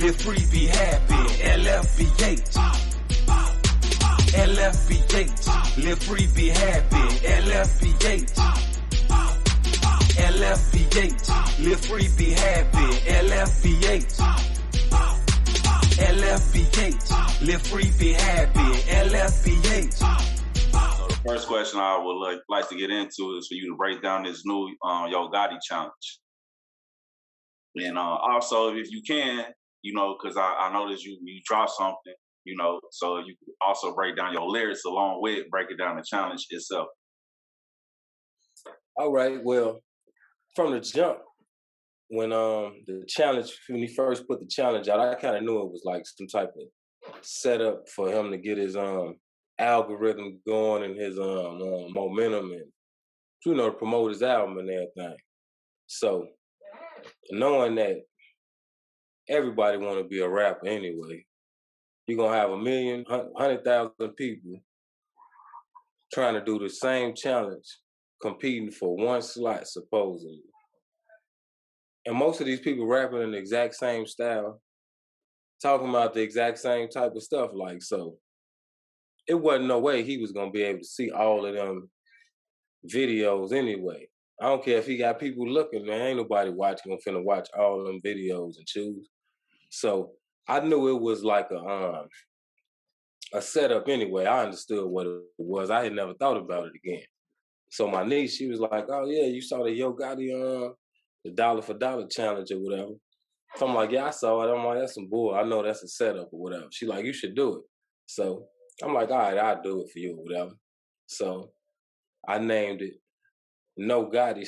live free, be happy. Lfbh. Lfbh. Live free, be happy. Lfbh. Lfbh. Live free, be happy. Lfbh. Lfbh. Live free, be happy. Lfbh. So the first question I would like to get into is for you to break down this new Yo Gotti challenge. And also, if you can, you know, because I noticed you dropped something, you know, so you could also break down your lyrics along with breaking down the challenge itself. All right, well, from the jump, when he first put the challenge out, I kind of knew it was like some type of setup for him to get his algorithm going and his momentum and, you know, to promote his album and everything. So knowing that everybody want to be a rapper anyway, you're going to have 100,000 people trying to do the same challenge, competing for one slot, supposedly. And most of these people rapping in the exact same style, talking about the exact same type of stuff. Like, so it wasn't no way he was going to be able to see all of them videos anyway. I don't care if he got people looking, man. Ain't nobody finna watch all of them videos and choose. So I knew it was like a setup anyway. I understood what it was. I had never thought about it again. So my niece, she was like, "Oh yeah, you saw the Yo Gotti the dollar for dollar challenge or whatever." So I'm like, "Yeah, I saw it." I'm like, "That's some bull. I know that's a setup or whatever." She like, "You should do it." So I'm like, "All right, I'll do it for you or whatever." So I named it No Gotti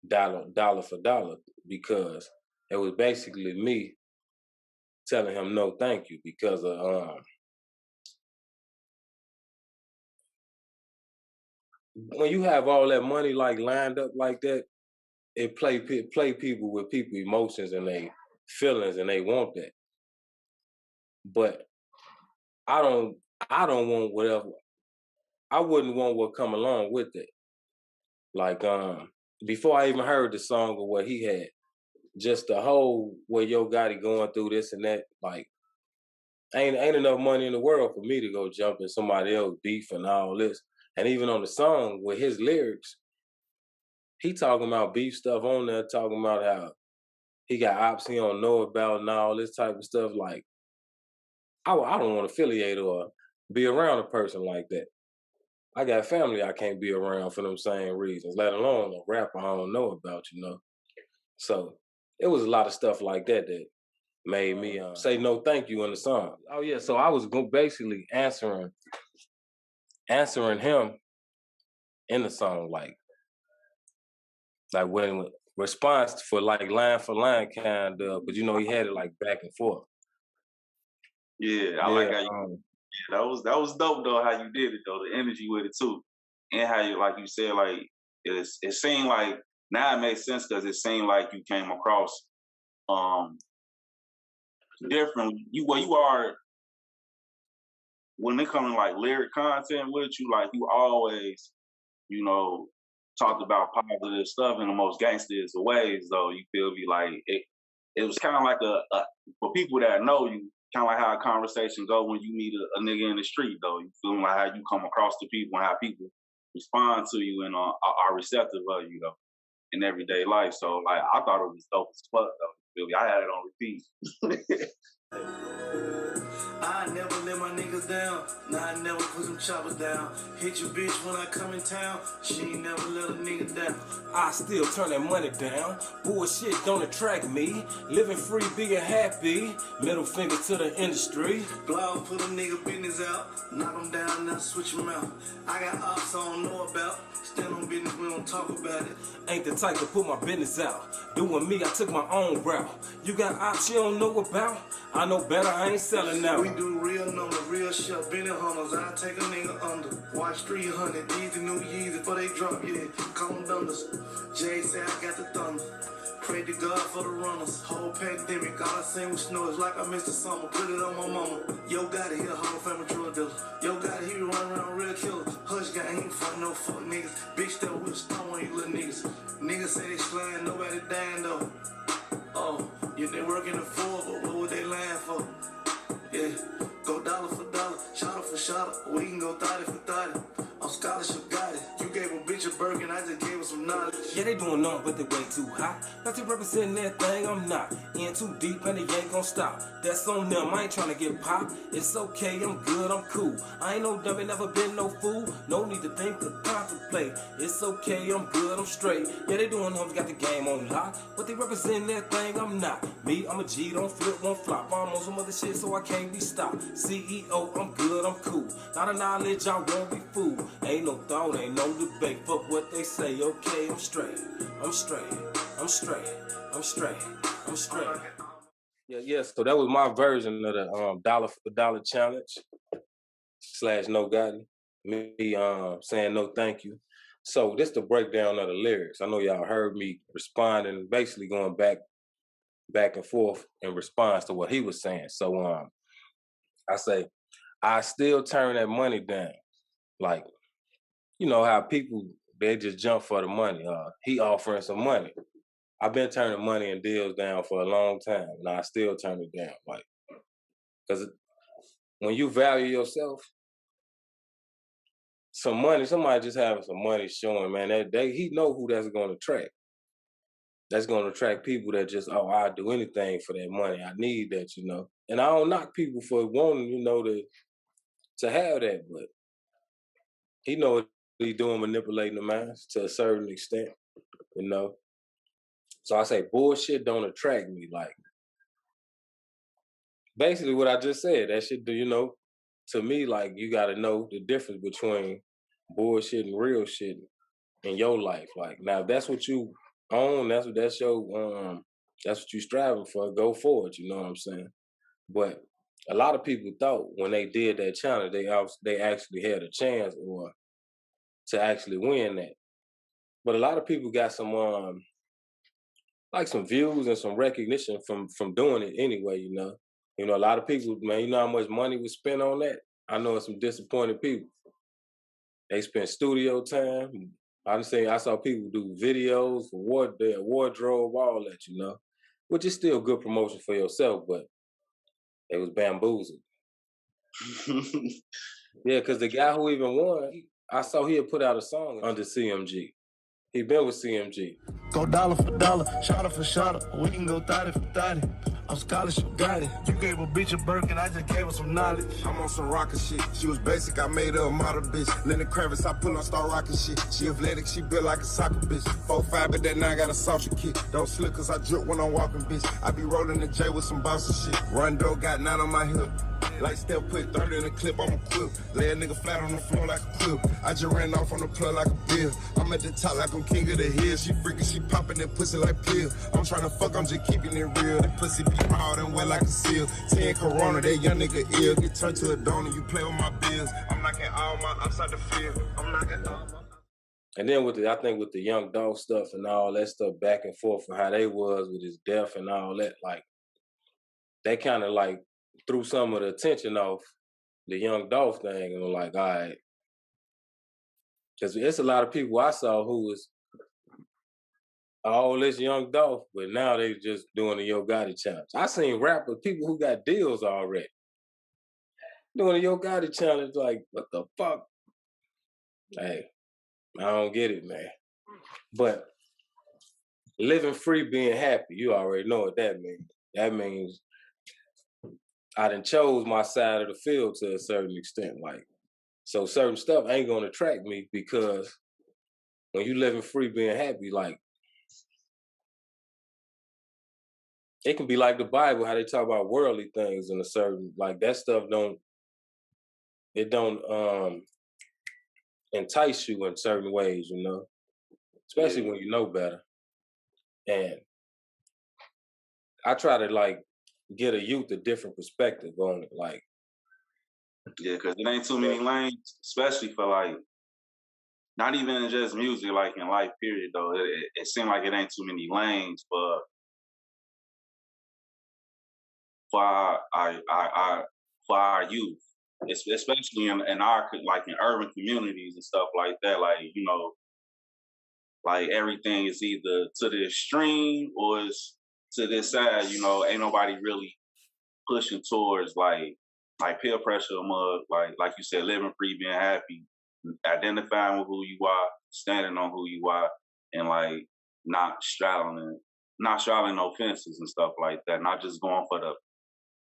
/ dollar for dollar because it was basically me telling him no thank you because of when you have all that money like lined up like that, it play people with people emotions and they feelings and they want that. But I don't want whatever. I wouldn't want what come along with it. Like before I even heard the song or what he had, just the whole where Yo Gotti going through this and that, like ain't enough money in the world for me to go jump in somebody else beef and all this. And even on the song with his lyrics, he talking about beef stuff on there, talking about how he got ops he don't know about and all this type of stuff. Like, I don't want to affiliate or be around a person like that. I got family I can't be around for them same reasons, let alone a rapper I don't know about, you know. So it was a lot of stuff like that that made me say no thank you in the song. Oh yeah, so I was basically answering him in the song, like when response for like line for line kind of, but you know he had it like back and forth. Yeah, I like how you. Yeah, that was dope though. How you did it though, the energy with it too, and how you, like you said, like it seemed like now it makes sense because it seemed like you came across differently. You are when it comes to like lyric content with you, like you always, you know, talked about positive stuff in the most gangsters of ways. Though you feel me, like it was kind of like a for people that know you, kind of like how a conversation go when you meet a nigga in the street. Though you feel like how you come across to people and how people respond to you and are receptive of you though in everyday life. So like I thought it was dope as fuck though. You feel me? I had it on repeat. I never let my niggas down. Nah, I never put them choppers down. Hit your bitch when I come in town. She ain't never let a nigga down. I still turn that money down. Bullshit don't attract me. Living free, big and happy. Middle finger to the industry. Blog, put a nigga business out. Knock them down, now switch them out. I got ops I don't know about. Stand on business, we don't talk about it. Ain't the type to put my business out. Doing me, I took my own route. You got ops you don't know about? I know better, I ain't selling out. We do real number, real shit, Benny Hunters. I take a nigga under. Watch 300, these the new Yeezy before they drop, yeah. Call them dunders. Jay say I got the thunder. Pray to God for the runners. Whole pandemic, all I seen was snow. It's like I missed the summer. Put it on my mama. Yo Gotti, he a Hall of Fame drug dealer. Yo Gotti, he be running around real killer. Hush guy, he ain't fuck no fuck niggas. Bitch, that with a stone on you little niggas. Niggas say they slime, nobody dying though. Oh, yeah, they working the four, but what would they land for? Yeah, go dollar for dollar, shot for shot. We can go 30 for 30. On scholarship, got it. You gave a bitch a Birkin, I just gave her some knowledge. Yeah, they doing nothing but they way too hot. But they representing that thing, I'm not. In too deep and they ain't gon' stop. That's on them, I ain't tryna get popped. It's okay, I'm good, I'm cool. I ain't no dummy, never been no fool. No need to think or contemplate. It's okay, I'm good, I'm straight. Yeah, they doing nothing, got the game on lock. But they representing that thing, I'm not. Me, I'm a G, don't flip, won't flop. I'm on some other shit, so I can't be stopped. CEO, I'm good, I'm cool. Not a knowledge, I won't be fooled. Ain't no thought, ain't no debate. Fuck what they say, okay, I'm straight. I'm straight. I'm straight. I'm straight. I'm straight. Yeah. So that was my version of the dollar for dollar challenge / no Gotti. Me saying no thank you. So this the breakdown of the lyrics. I know y'all heard me responding, basically going back and forth in response to what he was saying. So I say, I still turn that money down. Like, you know how people, they just jump for the money. He offering some money. I've been turning money and deals down for a long time, and I still turn it down. Like, because when you value yourself, some money, somebody just having some money showing, man, he know who that's going to attract. That's going to attract people that just, oh, I'll do anything for that money. I need that, you know. And I don't knock people for wanting, you know, to have that, but he know what he doing, manipulating the minds to a certain extent, you know. So I say bullshit don't attract me. Like, basically what I just said, that shit do, you know, to me, like, you got to know the difference between bullshit and real shit in your life. Like, now if that's what you own, that's what you striving for, go for it, you know what I'm saying? But a lot of people thought when they did that challenge, they actually had a chance or to actually win that. But a lot of people got some like some views and some recognition from doing it anyway, you know. You know, a lot of people, man, you know how much money was spent on that? I know some disappointed people. They spent studio time. I saw people do videos for their wardrobe, all that, you know, which is still good promotion for yourself, but it was bamboozled. Yeah, because the guy who even won, I saw he had put out a song under CMG. He been with CMG. Go dollar for dollar, shot for shot. We can go 30 for 30. On scholarship, got it. You gave a bitch a Birkin, I just gave her some knowledge. I'm on some rocket shit. She was basic, I made her a model bitch. Lenny Kravitz, I pull on star rocket shit. She athletic, she built like a soccer bitch. 4'5", but that 9 got a softer kick. Don't slip cause I drip when I'm walking, bitch. I be rolling the J with some bouncer shit. Rondo got 9 on my hip. Like Steph put 30 in a clip, I'm equipped. Lay a nigga flat on the floor like a quilt. I just ran off on the plug like a bill. I'm at the top like I'm king of the hill. She freaking, she popping that pussy like pill. I'm trying to fuck, I'm just keeping it real. That pussy be hard and wet like a seal. 10 Corona, that young nigga ill. Get turned to a donor, you play with my bills. I'm knocking all my outside the field. I'm knocking all my... And then I think with the Young Dolph stuff and all that stuff back and forth and how they was with his death and all that, like, they kind of like threw some of the attention off the Young Dolph thing and were like, all right. Because it's a lot of people I saw who was all this Young Dolph, but now they just doing the Yo Gotti challenge. I seen rappers, people who got deals already, doing the Yo Gotti challenge, like, what the fuck? Hey, I don't get it, man. But living free, being happy, you already know what that means. That means I done chose my side of the field to a certain extent. Like, so certain stuff ain't gonna attract me because when you living free, being happy, like, it can be like the Bible, how they talk about worldly things in a certain, like, that stuff don't entice you in certain ways, you know, especially when you know better. And I try to, like, get a youth a different perspective on it, like. Yeah, because it ain't too many lanes, especially for, like, not even in just music, like in life, period, though. It seems like it ain't too many lanes for our youth, especially in our, like, in urban communities and stuff like that. Like, you know, like, everything is either to the extreme or it's to this side, you know, ain't nobody really pushing towards like peer pressure among like you said, living free, being happy, identifying with who you are, standing on who you are, and like not straddling no fences and stuff like that. Not just going for the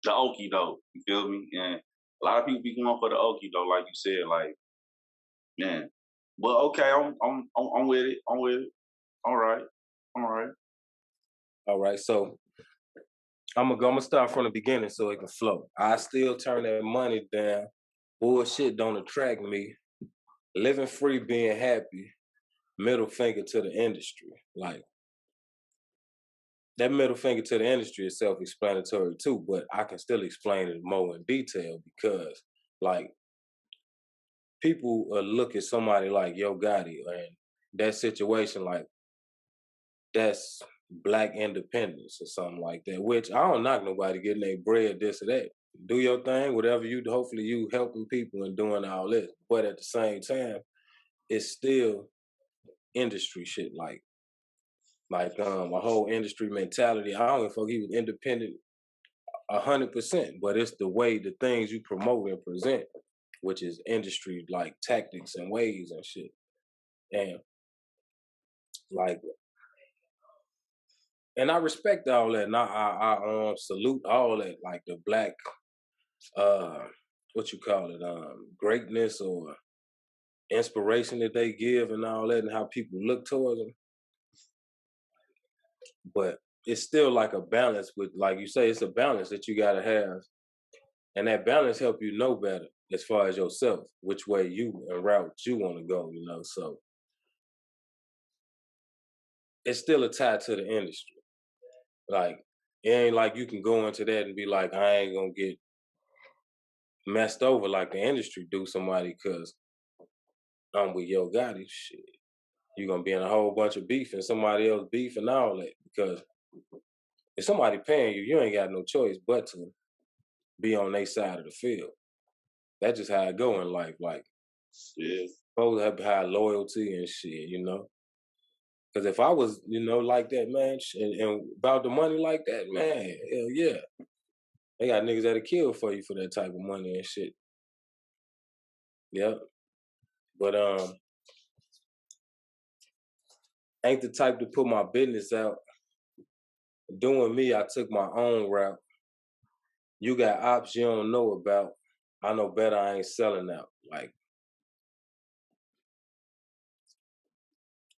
okie doke. You feel me? And a lot of people be going for the okie doke, like you said, like man. But okay, I'm with it. I'm with it. All right, all right. All right, so I'm gonna start from the beginning so it can flow. I still turn that money down. Bullshit don't attract me. Living free, being happy. Middle finger to the industry. Like that middle finger to the industry is self-explanatory too, but I can still explain it more in detail because, like, people look at somebody like Yo Gotti and that situation like that's black independence or something like that. Which I don't knock nobody getting their bread, this or that. Do your thing, whatever you. Hopefully, you helping people and doing all this. But at the same time, it's still industry shit. Like a whole industry mentality. I don't give a fuck. He was independent 100%, but it's the way the things you promote and present, which is industry like tactics and ways and shit. And like, and I respect all that, and I salute all that, like the black, what you call it, greatness or inspiration that they give and all that, and how people look towards them. But it's still like a balance with, like you say, it's a balance that you gotta have, and that balance help you know better as far as yourself, which way you and route you want to go, you know. So it's still a tie to the industry. Like it ain't like you can go into that and be like, I ain't gonna get messed over like the industry do somebody because I'm with Yo Gotti. Shit, you're gonna be in a whole bunch of beef and somebody else beef and all that because if somebody paying you, you ain't got no choice but to be on their side of the field. That's just how it go in life. Like, Yeah. supposed to have high loyalty and shit, you know. Because if I was, you know, like that, man, and about the money like that, man, hell yeah. They got niggas that'll kill for you for that type of money and shit. Yep. But ain't the type to put my business out. Doing me, I took my own route. You got ops you don't know about. I know better I ain't selling out. Like,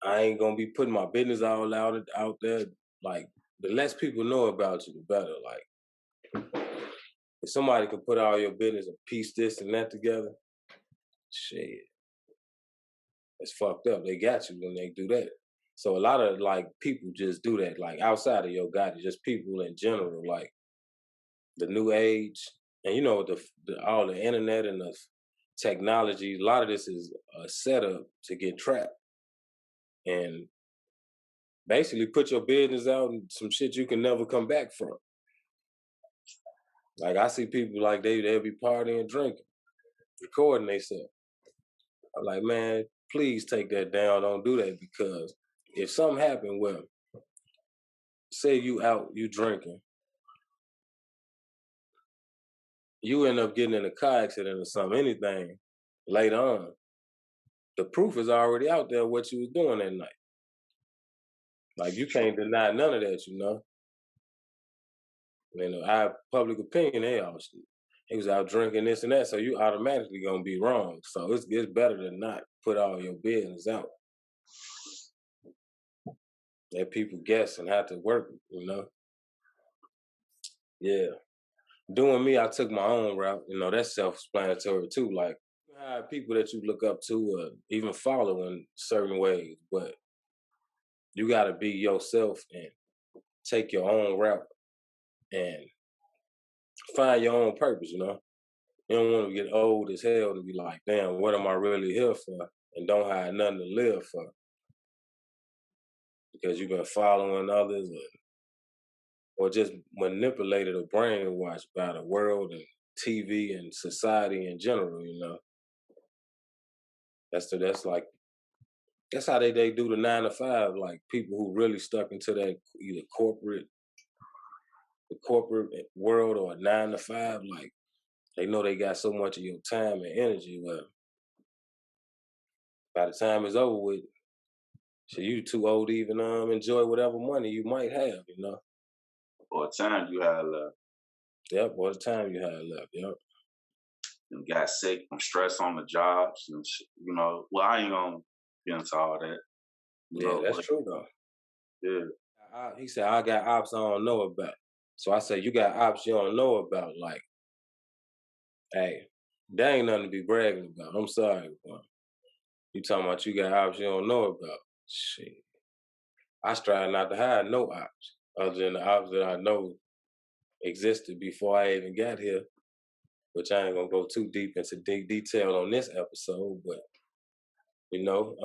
I ain't gonna be putting my business all out there. Like, the less people know about you, the better. Like, if somebody can put all your business and piece this and that together, shit, it's fucked up. They got you when they do that. So a lot of like people just do that. Like outside of Yo Gotti, just people in general, like the new age, and you know all the internet and the technology. A lot of this is a setup to get trapped and basically put your business out and some shit you can never come back from. Like I see people like they'll be partying, drinking, recording themselves. I'm like, man, please take that down. Don't do that because if something happened, well, say you out, you drinking, you end up getting in a car accident or something, anything later on, the proof is already out there what you was doing that night. Like you can't deny none of that, you know. You know, our public opinion, he was out drinking this and that, so you automatically gonna be wrong. So it's better to not put all your business out. Let people guess and have to work, you know. Yeah. Doing me, I took my own route. You know, that's self-explanatory too. Like, you have people that you look up to, even follow in certain ways, but you got to be yourself and take your own route and find your own purpose. You know, you don't want to get old as hell to be like, damn, what am I really here for? And don't have nothing to live for because you've been following others or just manipulated or brainwashed by the world and TV and society in general. You know. That's how they do the 9 to 5. Like people who really stuck into that either corporate the corporate world or a 9 to 5, like they know they got so much of your time and energy. Well, by the time it's over with, so you too old to even enjoy whatever money you might have, you know. Or time you had left. Yep, or the time you had left. Yep. And got sick from stress on the jobs and you know. Well, I ain't gonna get into all that. You Yeah, know, that's but true though. yeah, He said, I got ops I don't know about. So I said, you got ops you don't know about. Like, hey, that ain't nothing to be bragging about. I'm sorry, bro. You talking about you got ops you don't know about. Shit. I strive not to hide no ops other than the ops that I know existed before I even got here, which I ain't gonna go too deep into detail on this episode, but you know,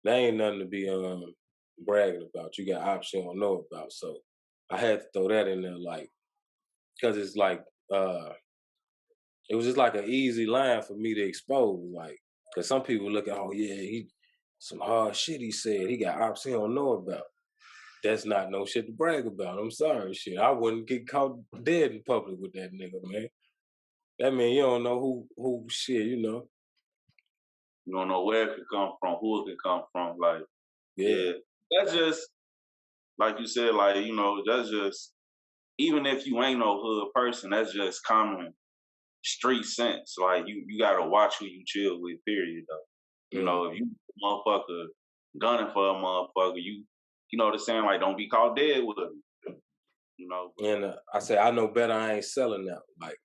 that ain't nothing to be bragging about. You got ops you don't know about. So I had to throw that in there, like, because it's like it was just like an easy line for me to expose, like, because some people look at, oh yeah, he some hard shit he said. He got ops he don't know about. That's not no shit to brag about. I'm sorry, shit. I wouldn't get caught dead in public with that nigga, man. That mean you don't know who shit, you know. you don't know where it could come from, who it could come from. Like, Yeah. yeah, that's just like you said. Like, you know, that's just even if you ain't no hood person, that's just common street sense. Like, you gotta watch who you chill with. Period. Though, you know, if you motherfucker gunning for a motherfucker, you know what I'm saying? Like, don't be caught dead with him. You know. And I say, I know better, I ain't selling out. Like,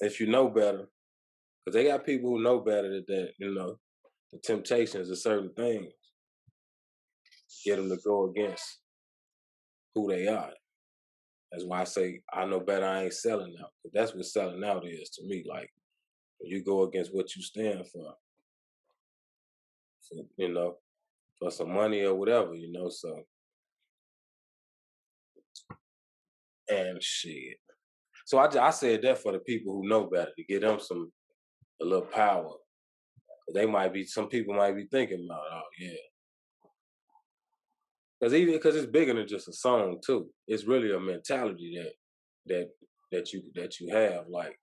if you know better, because they got people who know better that, you know, the temptations of certain things get them to go against who they are. That's why I say, I know better, I ain't selling out. But that's what selling out is to me. Like, when you go against what you stand for, you know, for some money or whatever, you know, so. And shit. So I said that for the people who know better, to give them a little power. Some people might be thinking about, oh yeah. Because it's bigger than just a song too. It's really a mentality that you have, like,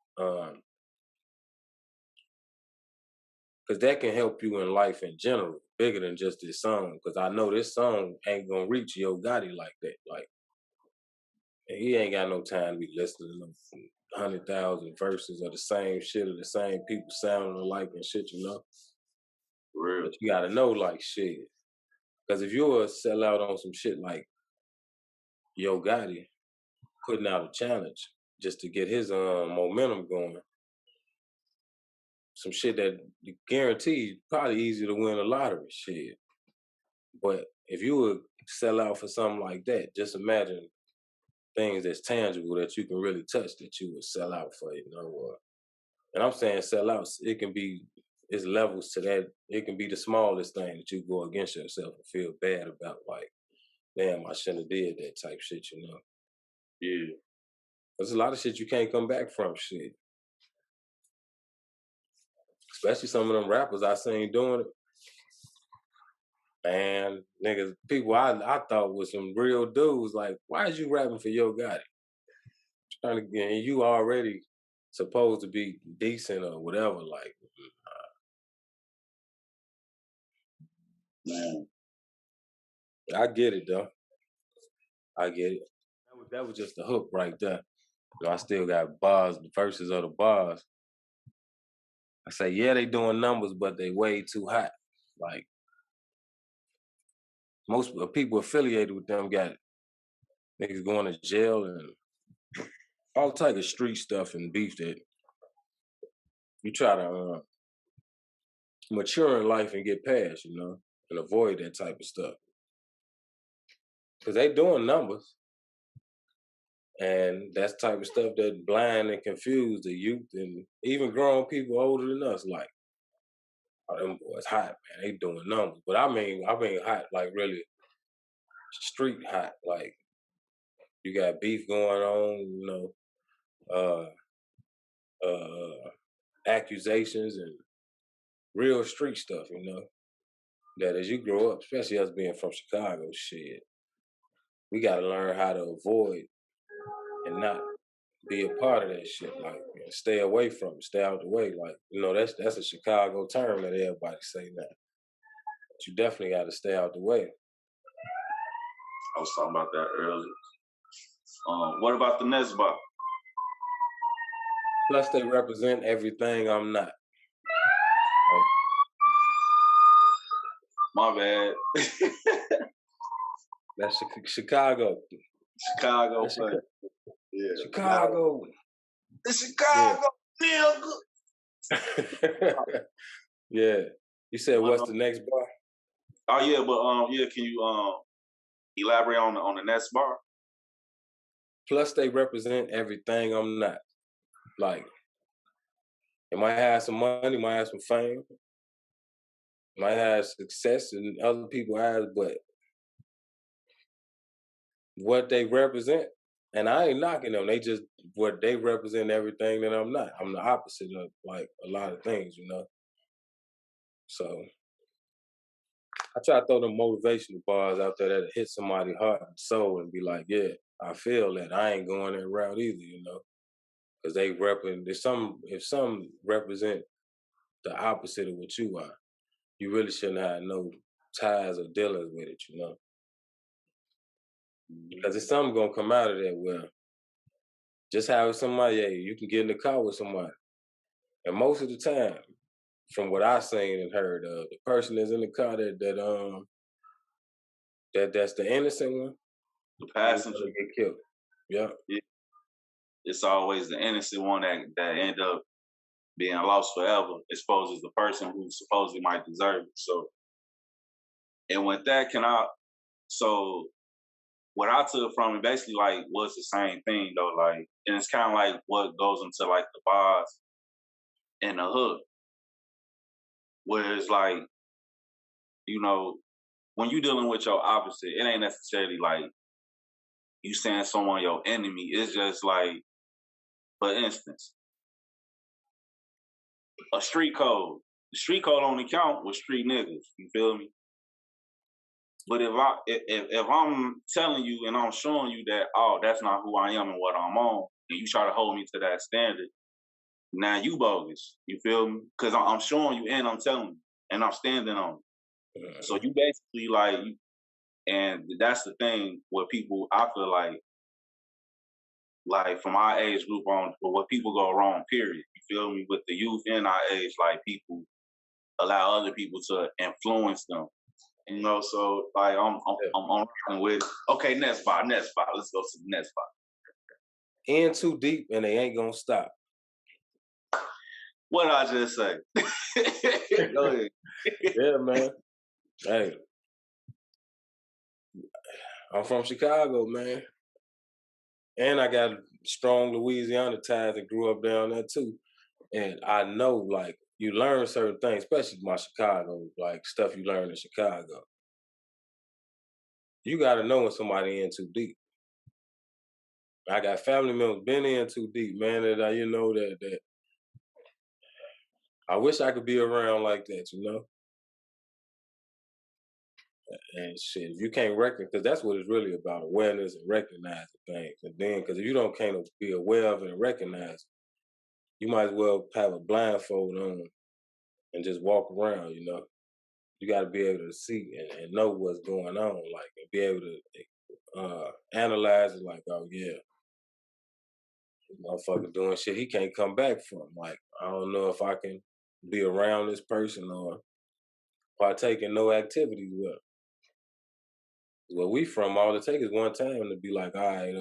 because that can help you in life in general, bigger than just this song. Because I know this song ain't gonna reach Yo Gotti like that. Like, he ain't got no time to be listening to 100,000 verses of the same shit or the same people sounding alike and shit, you know. Real. But you gotta know, like, shit. Because if you're sell out on some shit like Yo Gotti putting out a challenge just to get his momentum going, some shit that guaranteed probably easy to win a lottery shit. But if you would sell out for something like that, just imagine things that's tangible that you can really touch that you would sell out for, you know. And I'm saying sell out, it's levels to that. It can be the smallest thing that you go against yourself and feel bad about, like, damn, I shouldn't have did that type shit, you know. Yeah. There's a lot of shit you can't come back from, shit. Especially some of them rappers I seen doing it. Man, niggas, people I thought was some real dudes. Like, why is you rapping for Yo Gotti? Trying to get, and you already supposed to be decent or whatever. Like, Man. I get it though. I get it. That was just the hook right there. You know, I still got bars, the verses of the bars. I say, yeah, they doing numbers, but they way too hot. Like, most people affiliated with them got niggas going to jail and all type of street stuff and beef that you try to mature in life and get past, you know, and avoid that type of stuff. Because they doing numbers. And that's the type of stuff that blind and confuse the youth and even grown people older than us. Like, oh, them boys hot, man. They doing numbers. But I mean hot, like really street hot. Like, you got beef going on, you know, accusations and real street stuff, you know. That as you grow up, especially us being from Chicago, shit. we got to learn how to avoid and not be a part of that shit. Like, stay away from it, stay out the way. Like, that's a Chicago term that everybody say now. But you definitely got to stay out the way. I was talking about that earlier. What about the next bar? Plus, they represent everything I'm not. My bad. That's Chicago. Chicago, That's funny. Yeah. Chicago. The Chicago nigga. Yeah. You said what's the next bar? Oh yeah, but yeah, can you elaborate on the next bar? Plus, they represent everything I'm not. Like, it might have some money, might have some fame, might have success in other people's eyes, but what they represent, and I ain't knocking them, what they represent everything that I'm not. I'm the opposite of, like, a lot of things, So I try to throw them motivational bars out there that hit somebody's heart and soul and be like, yeah, I feel that. I ain't going that route either, because they represent, if some represent the opposite of what you are, you really shouldn't have no ties or dealings with it, Because there's something gonna come out of that where just having somebody, yeah, you can get in the car with somebody. And most of the time, from what I've seen and heard of, the person that's in the car that's the innocent one, The passenger get killed. Yeah. It's always the innocent one that end up being lost forever, exposed as the person who supposedly might deserve it. So, and with that, so what I took from it basically like was the same thing though, like, and it's kind of like what goes into like the bars and the hook, where it's like, when you dealing with your opposite, it ain't necessarily like you saying someone your enemy. It's just like, for instance, a street code. The street code only count with street niggas. You feel me? But if I'm telling you and I'm showing you that, oh, that's not who I am and what I'm on, and you try to hold me to that standard, now you bogus. You feel me? Because I'm showing you and I'm telling you and I'm standing on it. So you basically like, and that's the thing where people, I feel like from our age group on, but what people go wrong, period. You feel me? With the youth in our age, like people allow other people to influence them. So like I'm rocking with, okay, next spot. Let's go to the next spot. In too deep and they ain't gonna stop. What did I just say? Go ahead. Yeah, man. Hey, I'm from Chicago, man. And I got strong Louisiana ties and grew up down there too. And I know, like, you learn certain things, especially my Chicago, like stuff you learn in Chicago. You got to know when somebody in too deep. I got family members been in too deep, man. That that I wish I could be around like that, And shit, if you can't recognize, because that's what it's really about, awareness and recognizing things. And then, because if you can't be aware of it and recognize, you might as well have a blindfold on and just walk around, You got to be able to see and know what's going on, like, and be able to analyze it, like, oh yeah, this motherfucker doing shit he can't come back from. Like, I don't know if I can be around this person or partake in no activities with him. Where we from, all it takes is one time to be like, all right,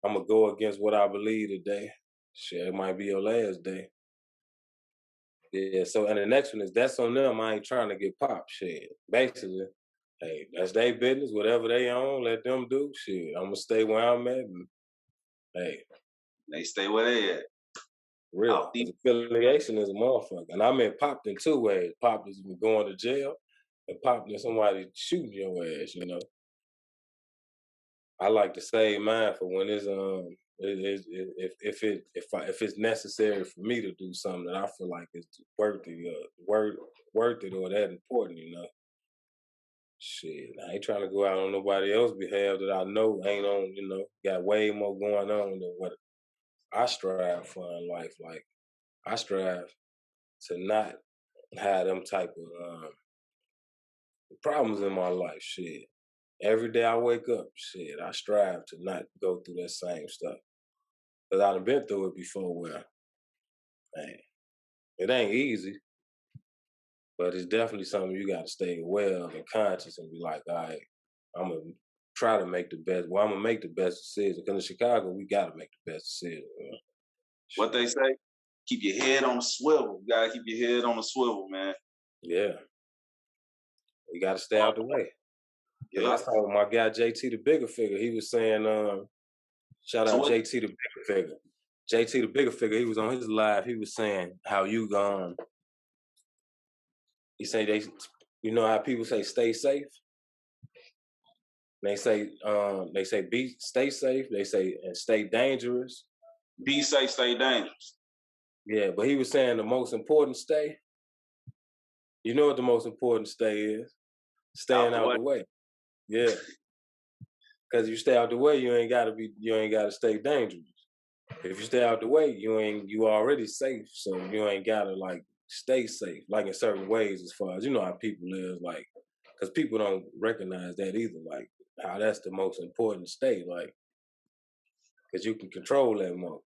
I'm gonna go against what I believe today. Shit, it might be your last day. Yeah, so, and the next one is, that's on them. I ain't trying to get popped. Shit, basically, hey, that's their business. Whatever they own, let them do. Shit, I'm gonna stay where I'm at. And, hey, they stay where they at. Real, because affiliation is a motherfucker. And I mean, popped in two ways. Popped is going to jail, and popped is somebody shooting your ass. I like to save mine for when it's if it's necessary for me to do something that I feel like is worth it or that important. Shit, I ain't trying to go out on nobody else's behalf that I know ain't on, got way more going on than what I strive for in life. Like, I strive to not have them type of problems in my life. Shit. Every day I wake up, shit, I strive to not go through that same stuff. Because I've been through it before where, man, it ain't easy, but it's definitely something you got to stay aware of and conscious and be like, all right, I'm going to try to make the best. Well, I'm going to make the best decision. Because in Chicago, we got to make the best decision. What they say, keep your head on the swivel. You got to keep your head on the swivel, man. Yeah. You got to stay out the way. Yeah. I saw my guy, JT the Bigger Figure. He was saying, shout out JT the Bigger Figure. JT the Bigger Figure, he was on his live. He was saying how you he say how people say stay safe? They say stay safe. They say and stay dangerous. Be safe, stay dangerous. Yeah, but he was saying the most important stay. You know what the most important stay is? Staying out the way. Yeah. Because if you stay out the way, you ain't gotta stay dangerous. If you stay out the way, you already safe, so you ain't gotta like stay safe, like in certain ways as far as how people live, like, because people don't recognize that either, like how that's the most important state, like, because you can control that more.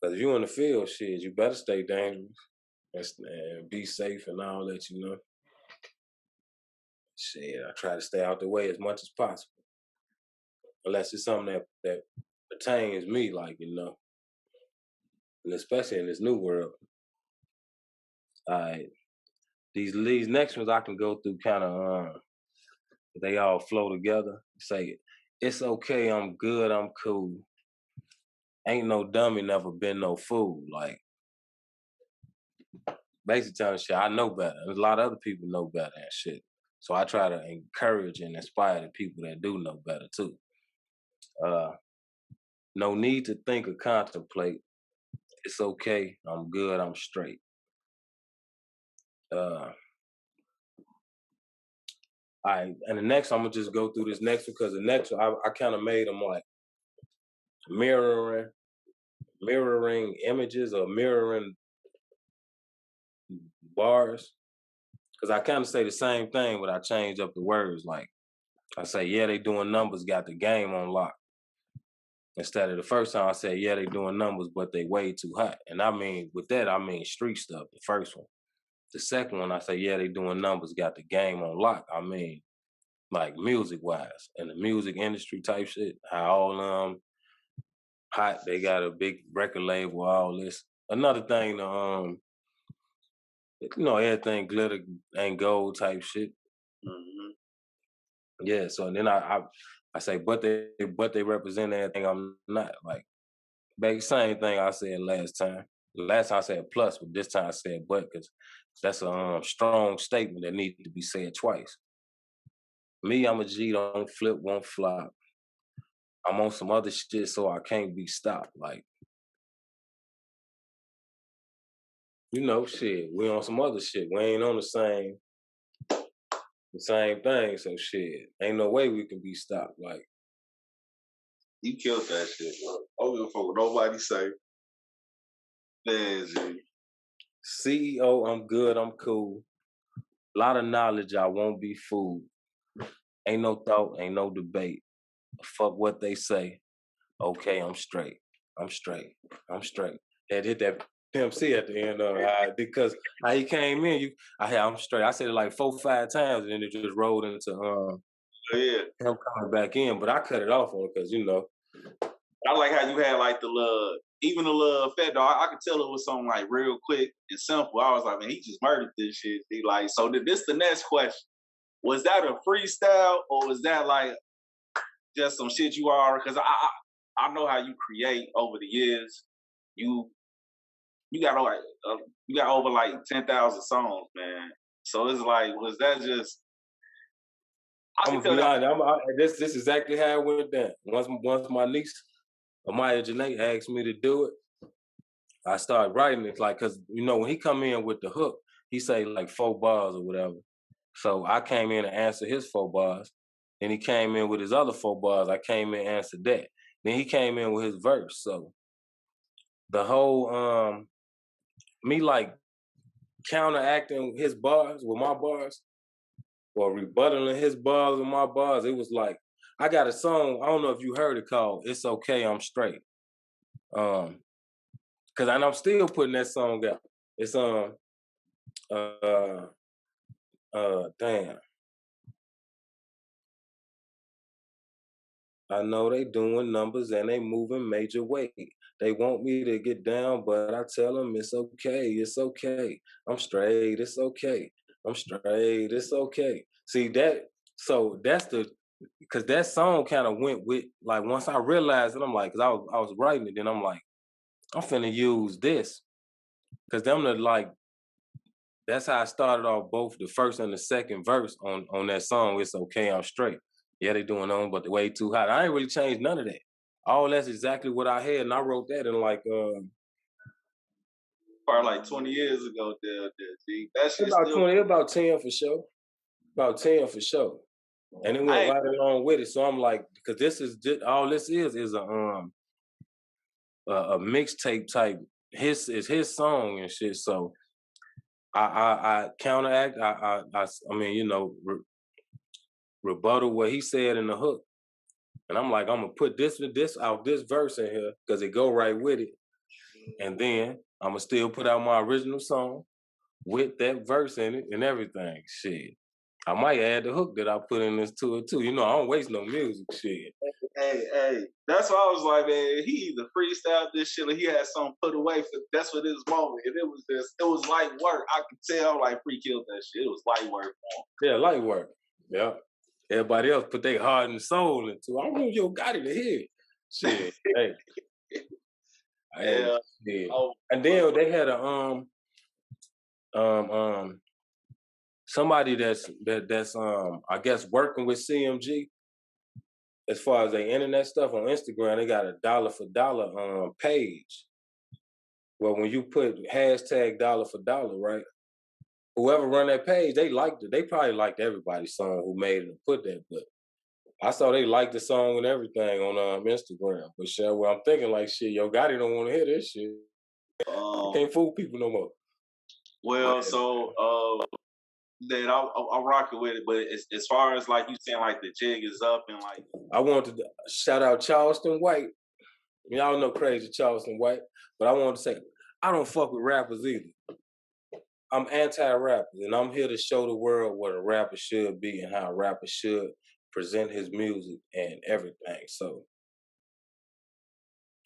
Because if you in the field, shit, you better stay dangerous and be safe and all that, Shit, I try to stay out the way as much as possible, unless it's something that pertains me, like, and especially in this new world. All right, these next ones I can go through kind of, they all flow together. Say, it's okay, I'm good, I'm cool. Ain't no dummy, never been no fool. Like, basically telling shit, I know better. There's a lot of other people know better and shit. So I try to encourage and inspire the people that do know better too. No need to think or contemplate. It's okay, I'm good, I'm straight. All right, and the next I'm gonna just go through this next one because the next one I kind of made them like mirroring images or mirroring bars, because I kind of say the same thing, but I change up the words. Like I say, yeah, they doing numbers, got the game on lock. Instead of the first time I said, yeah, they doing numbers, but they way too hot. And I mean, with that, I mean street stuff, the first one. The second one, I say, yeah, they doing numbers, got the game on lock. I mean, like music-wise, and the music industry type shit, how all hot, they got a big record label, all this. Another thing, everything glitter and gold type shit. Mm-hmm. Yeah, so then I say, but they represent everything I'm not. Like, same thing I said last time. Last time I said plus, but this time I said but, because that's a strong statement that needs to be said twice. Me, I'm a G, don't flip, won't flop. I'm on some other shit, so I can't be stopped. Like, shit, we on some other shit. We ain't on the same thing, so shit, ain't no way we can be stopped. Like, you killed that shit, bro. I don't give a fuck what nobody say. Man, G. CEO, I'm good, I'm cool. A lot of knowledge, I won't be fooled. Ain't no thought, ain't no debate. Fuck what they say. Okay, I'm straight. I'm straight. I'm straight. That hit that Pimp C at the end of it, because how he came in, I'm straight. I said it like 4 or 5 times, and then it just rolled into him coming back in. But I cut it off on it because I like how you had like the little effect, though. I could tell it was something like real quick and simple. I was like, man, he just murdered this shit. He like, so this the next question. Was that a freestyle or was that like just some shit you are? Because I know how you create over the years. You got over like 10,000 songs, man. So it's like, was that just? I'm gonna be honest. This is exactly how it went down. Once my niece Amaya Janae asked me to do it, I started writing it, like, because when he come in with the hook, he say like 4 bars or whatever. So I came in and answered his 4 bars. Then he came in with his other 4 bars. I came in and answered that. Then he came in with his verse. So the whole me like counteracting his bars with my bars or rebuttaling his bars with my bars, it was like I got a song, I don't know if you heard it, called It's Okay, I'm Straight. Cause I'm still putting that song out. It's damn. I know they doing numbers and they moving major weight. They want me to get down, but I tell them it's okay. I'm straight, it's okay. I'm straight, it's okay. See that? So that's because that song kind of went with, like, once I realized it, I'm like, cause I was writing it, then I'm like, I'm finna use this. Cause them the like, that's how I started off both the first and the second verse on that song. It's okay, I'm straight. Yeah, they doing on, but the way too hot. I ain't really changed none of that. All that's exactly what I had, and I wrote that in like Probably like 20 years ago. G. That shit about still. 20, about 10 for sure. About 10 for sure. And it went I ain't, right along with it. So I'm like, because this is just, all this is a mixtape type. His song and shit. So I counteract. I mean, you know, rebuttal what he said in the hook. And I'm like, I'm gonna put this out this verse in here because it go right with it. And then I'm gonna still put out my original song with that verse in it and everything. Shit. I might add the hook that I put in this to it too. You know, I don't waste no music. Shit. hey. That's why I was like, man, he either freestyled this shit or he had something put away for that's for this moment. And it was light work. I could tell like Free killed that shit. It was light work for him. Yeah, light work. Yeah. Everybody else put their heart and soul into it. I want Yo Gotti to hear it. Shit. Hey. Yeah. Yeah. Oh, And then they had a somebody that's I guess working with CMG as far as their internet stuff on Instagram. They got a dollar for dollar page. Well, when you put hashtag dollar for dollar, right? Whoever run that page, they liked it. They probably liked everybody's song who made it and put that, but I saw they liked the song and everything on Instagram. But shit, well, I'm thinking like, shit, Yo Gotti don't want to hear this shit. I can't fool people no more. well, so that I'm rocking with it, but as far as like you saying like the jig is up and like I wanted to shout out Charleston White. Y'all know crazy Charleston White, but I wanted to say I don't fuck with rappers either. I'm anti-rapper, and I'm here to show the world what a rapper should be and how a rapper should present his music and everything. So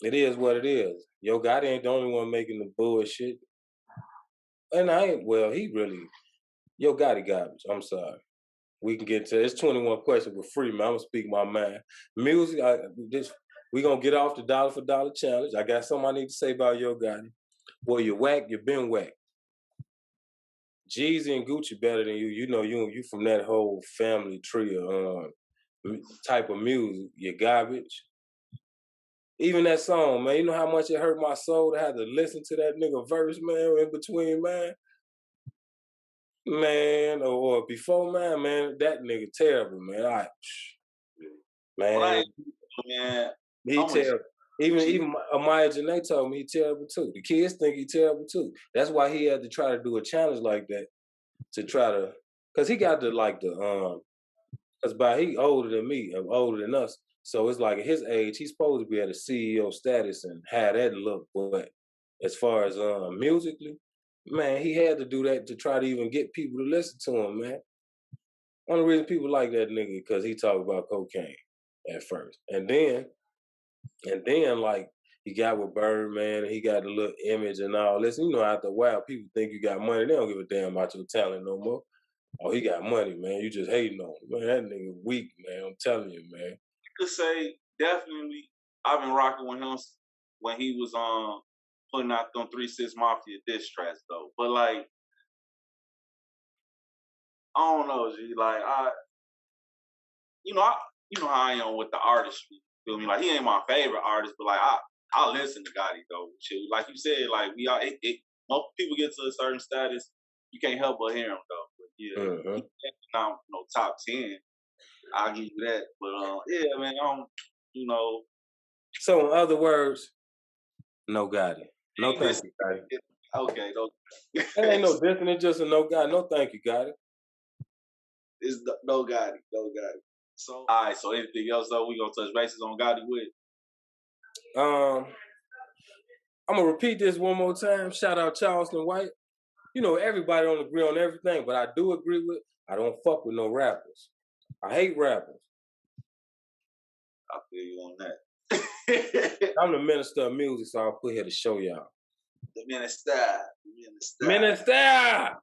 it is what it is. Yo Gotti ain't the only one making the bullshit. And I ain't, well, he really, Yo Gotti garbage. I'm sorry. We can get to it's 21 questions for free, man. I'm gonna speak my mind. Music, we gonna get off the dollar for dollar challenge. I got something I need to say about Yo Gotti. Well, you whack, you been whack. Jeezy and Gucci better than you. You know, you from that whole family tree of type of music. You garbage. Even that song, man. You know how much it hurt my soul to have to listen to that nigga verse, man, in between, man. Man, or before, man, that nigga terrible, man. Man, man, he terrible. Even Amaya Janae told me he terrible too. The kids think he terrible too. That's why he had to try to do a challenge like that to try to, cause he got cause he older than me, older than us. So it's like at his age, he's supposed to be at a CEO status and have that look. But as far as musically, man, he had to do that to try to even get people to listen to him, man. Only reason people like that nigga because he talk about cocaine at first. And then like he got with Birdman and he got the little image and all this. You know, after a while, people think you got money. They don't give a damn about your talent no more. Oh, he got money, man. You just hating on him. Man, that nigga weak, man. I'm telling you, man. You could say definitely I've been rocking with him when he was putting out them 3-6 Mafia diss tracks though. But like I don't know, G. Like you know how I am with the artistry. You feel me? Like he ain't my favorite artist, but like I listen to Gotti though. Shit. Like you said, like we all most people get to a certain status, you can't help but hear him though. But yeah, not no top 10. I'll give you that. But yeah, man, I don't, you know. So in other words, no Gotti. No thank you, Gotti. Okay, no. That ain't no different. It's just a no Gotti. No thank you, Gotti. It's no Gotti, no Gotti. So all right, so anything else though we gonna touch bases on Gotti with? I'm gonna repeat this one more time. Shout out Charleston White. You know, everybody don't agree on everything, but I do agree with, I don't fuck with no rappers. I hate rappers. I feel you on that. I'm the minister of music, so I'll put here to show y'all. The minister. Minister!